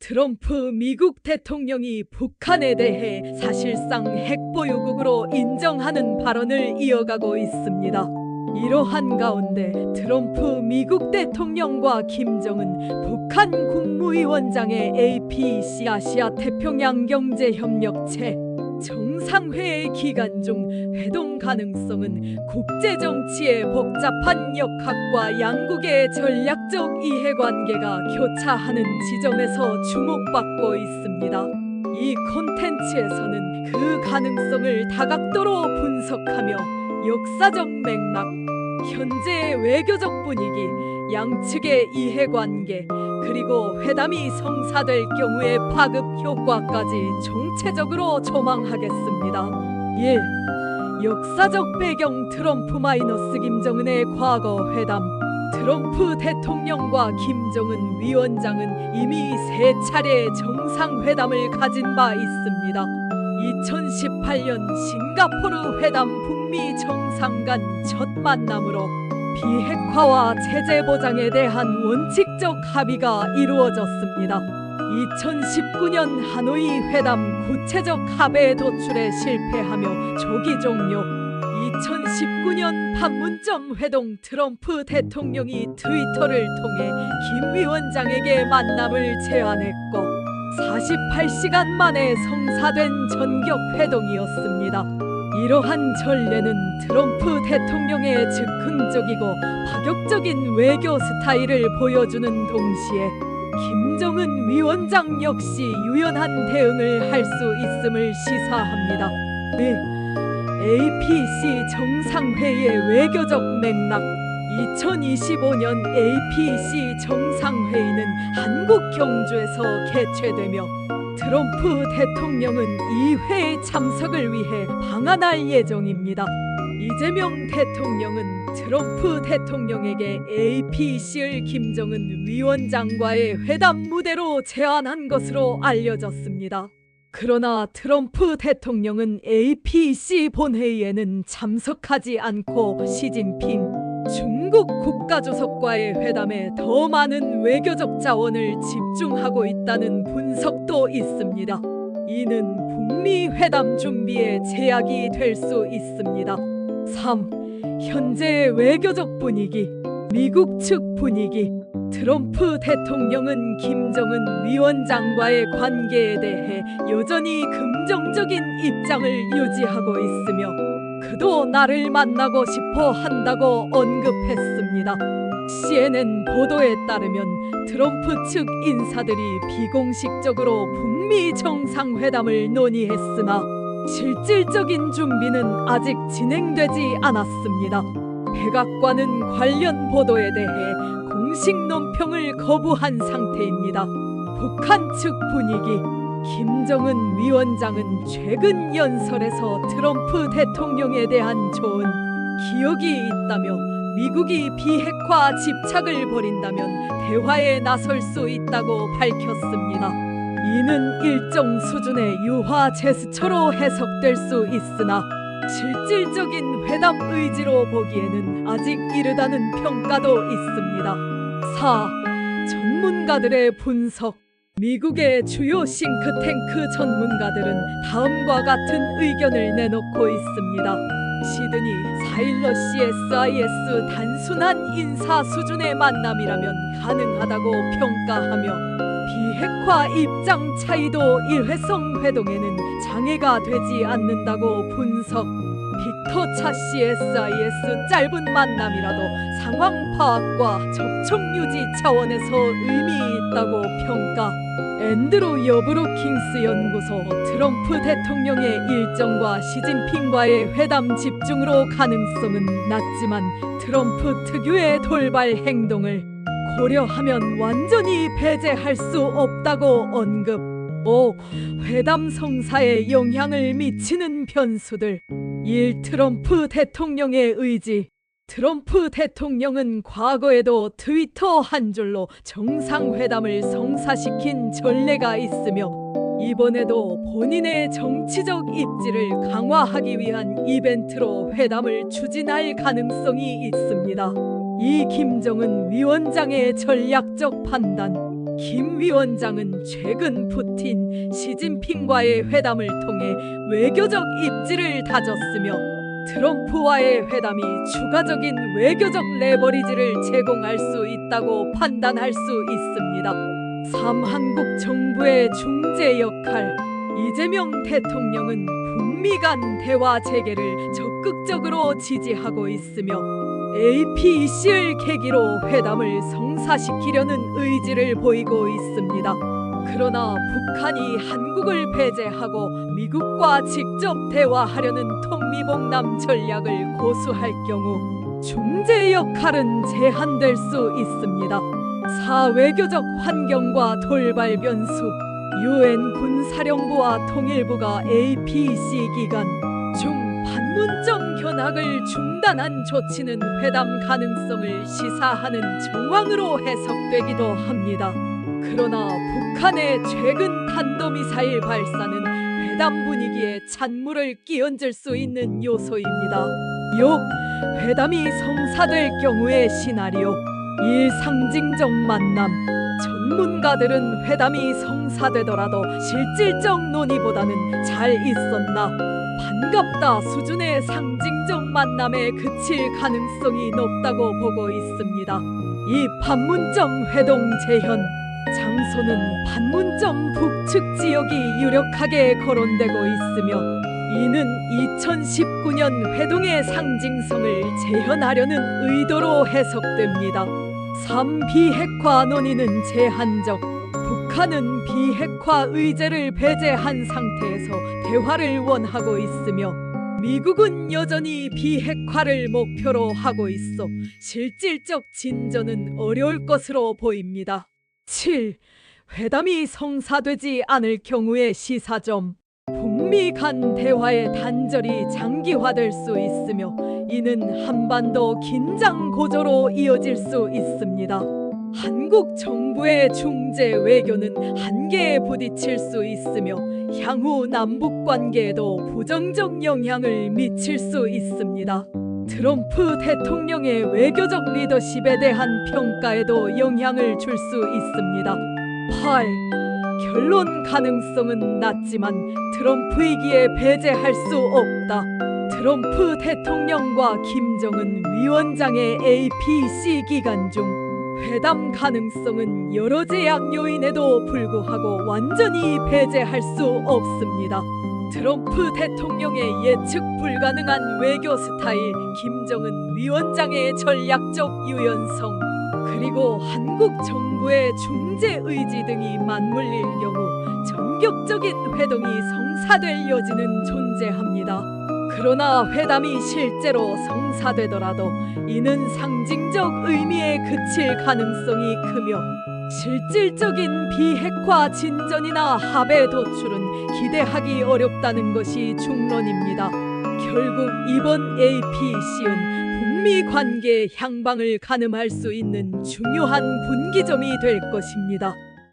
트럼프 미국 대통령이 북한에 대해 사실상 핵보유국으로 인정하는 발언을 이어가고 있습니다. 이러한 가운데 트럼프 미국 대통령과 김정은 북한 국무위원장의 APEC 아시아 태평양 경제협력체 정상회의 기간 중 회동 가능성은 국제정치의 복잡한 역학과 양국의 전략적 이해관계가 교차하는 지점에서 주목받고 있습니다. 이 콘텐츠에서는 그 가능성을 다각도로 분석하며 역사적 맥락, 현재의 외교적 분위기, 양측의 이해관계, 그리고 회담이 성사될 경우의 파급 효과까지 총체적으로 조망하겠습니다. 1. 역사적 배경 트럼프 - 김정은의 과거 회담. 트럼프 대통령과 김정은 위원장은 이미 3차례 정상회담을 가진 바 있습니다. 2018년 싱가포르 회담 북미 정상 간 첫 만남으로 비핵화와 체제 보장에 대한 원칙적 합의가 이루어졌습니다. 2019년 하노이 회담 구체적 합의 도출에 실패하며 조기 종료. 2019년 판문점 회동 트럼프 대통령이 트위터를 통해 김 위원장에게 만남을 제안했고 48시간 만에 성사된 전격 회동이었습니다. 이러한 전례는 트럼프 대통령의 즉흥적이고 파격적인 외교 스타일을 보여주는 동시에 김정은 위원장 역시 유연한 대응을 할 수 있음을 시사합니다. 네, APEC 정상회의의 외교적 맥락. 2025년 APEC 정상회의는 한국 경주에서 개최되며 트럼프 대통령은 이 회에 참석을 위해 방한할 예정입니다. 이재명 대통령은 트럼프 대통령에게 APEC를 김정은 위원장과의 회담 무대로 제안한 것으로 알려졌습니다. 그러나 트럼프 대통령은 APEC 본회의에는 참석하지 않고 시진핑 중국 국가주석과의 회담에 더 많은 외교적 자원을 집중하고 있다는 분석도 있습니다. 이는 북미 회담 준비에 제약이 될 수 있습니다. 3. 현재의 외교적 분위기. 미국 측 분위기. 트럼프 대통령은 김정은 위원장과의 관계에 대해 여전히 긍정적인 입장을 유지하고 있으며 그도 나를 만나고 싶어 한다고 언급했습니다. CNN 보도에 따르면 트럼프 측 인사들이 비공식적으로 북미 정상회담을 논의했으나 실질적인 준비는 아직 진행되지 않았습니다. 백악관은 관련 보도에 대해 공식 논평을 거부한 상태입니다. 북한 측 분위기. 김정은 위원장은 최근 연설에서 트럼프 대통령에 대한 좋은 기억이 있다며 미국이 비핵화 집착을 벌인다면 대화에 나설 수 있다고 밝혔습니다. 이는 일정 수준의 유화 제스처로 해석될 수 있으나 실질적인 회담 의지로 보기에는 아직 이르다는 평가도 있습니다. 4. 전문가들의 분석. 미국의 주요 싱크탱크 전문가들은 다음과 같은 의견을 내놓고 있습니다. 시드니 사일러 CSIS 단순한 인사 수준의 만남이라면 가능하다고 평가하며 비핵화 입장 차이도 일회성 회동에는 장애가 되지 않는다고 분석. 빅터 차 CSIS 짧은 만남이라도 상황 파악과 접촉 유지 차원에서 의미 있다고 평가. 앤드루 여브루킹스 연구소. 트럼프 대통령의 일정과 시진핑과의 회담 집중으로 가능성은 낮지만 트럼프 특유의 돌발 행동을 고려하면 완전히 배제할 수 없다고 언급. 5. 회담 성사에 영향을 미치는 변수들. 1. 트럼프 대통령의 의지. 트럼프 대통령은 과거에도 트위터 한 줄로 정상회담을 성사시킨 전례가 있으며 이번에도 본인의 정치적 입지를 강화하기 위한 이벤트로 회담을 추진할 가능성이 있습니다. 이 김정은 위원장의 전략적 판단. 김 위원장은 최근 푸틴, 시진핑과의 회담을 통해 외교적 입지를 다졌으며 트럼프와의 회담이 추가적인 외교적 레버리지를 제공할 수 있다고 판단할 수 있습니다. 3. 한국 정부의 중재 역할. 이재명 대통령은 북미 간 대화 재개를 적극적으로 지지하고 있으며 APEC를 계기로 회담을 성사시키려는 의지를 보이고 있습니다. 그러나 북한이 한국을 배제하고 미국과 직접 대화하려는 통미봉남 전략을 고수할 경우 중재 역할은 제한될 수 있습니다. 4. 외교적 환경과 돌발 변수. UN 군사령부와 통일부가 APEC 기간 중 판문점 견학을 중단한 조치는 회담 가능성을 시사하는 정황으로 해석되기도 합니다. 그러나 북한의 최근 탄도미사일 발사는 회담 분위기에 찬물을 끼얹을 수 있는 요소입니다. 6. 회담이 성사될 경우의 시나리오. 1. 상징적 만남. 전문가들은 회담이 성사되더라도 실질적 논의보다는 잘 있었나, 반갑다 수준의 상징적 만남에 그칠 가능성이 높다고 보고 있습니다. 이 판문점 회동 재현. 장소는 판문점 북측 지역이 유력하게 거론되고 있으며 이는 2019년 회동의 상징성을 재현하려는 의도로 해석됩니다. 3. 비핵화 논의는 제한적. 북한은 비핵화 의제를 배제한 상태에서 대화를 원하고 있으며 미국은 여전히 비핵화를 목표로 하고 있어 실질적 진전은 어려울 것으로 보입니다. 7. 회담이 성사되지 않을 경우의 시사점. 북미 간 대화의 단절이 장기화될 수 있으며 이는 한반도 긴장 고조로 이어질 수 있습니다. 한국 정부의 중재 외교는 한계에 부딪힐 수 있으며 향후 남북 관계에도 부정적 영향을 미칠 수 있습니다. 트럼프 대통령의 외교적 리더십에 대한 평가에도 영향을 줄 수 있습니다. 8. 결론 가능성은 낮지만 트럼프이기에 배제할 수 없다. 트럼프 대통령과 김정은 위원장의 APEC 기간 중 회담 가능성은 여러 제약 요인에도 불구하고 완전히 배제할 수 없습니다. 트럼프 대통령의 예측 불가능한 외교 스타일, 김정은 위원장의 전략적 유연성, 그리고 한국 정부의 중재 의지 등이 맞물릴 경우 전격적인 회동이 성사될 여지는 존재합니다. 그러나 회담이 실제로 성사되더라도 이는 상징적 의미에 그칠 가능성이 크며 실질적인 비핵화 진전이나 합의 도출은 기대하기 어렵다는 것이 중론입니다. 결국 이번 APEC는 북미 관계의 향방을 가늠할 수 있는 중요한 분기점이 될 것입니다.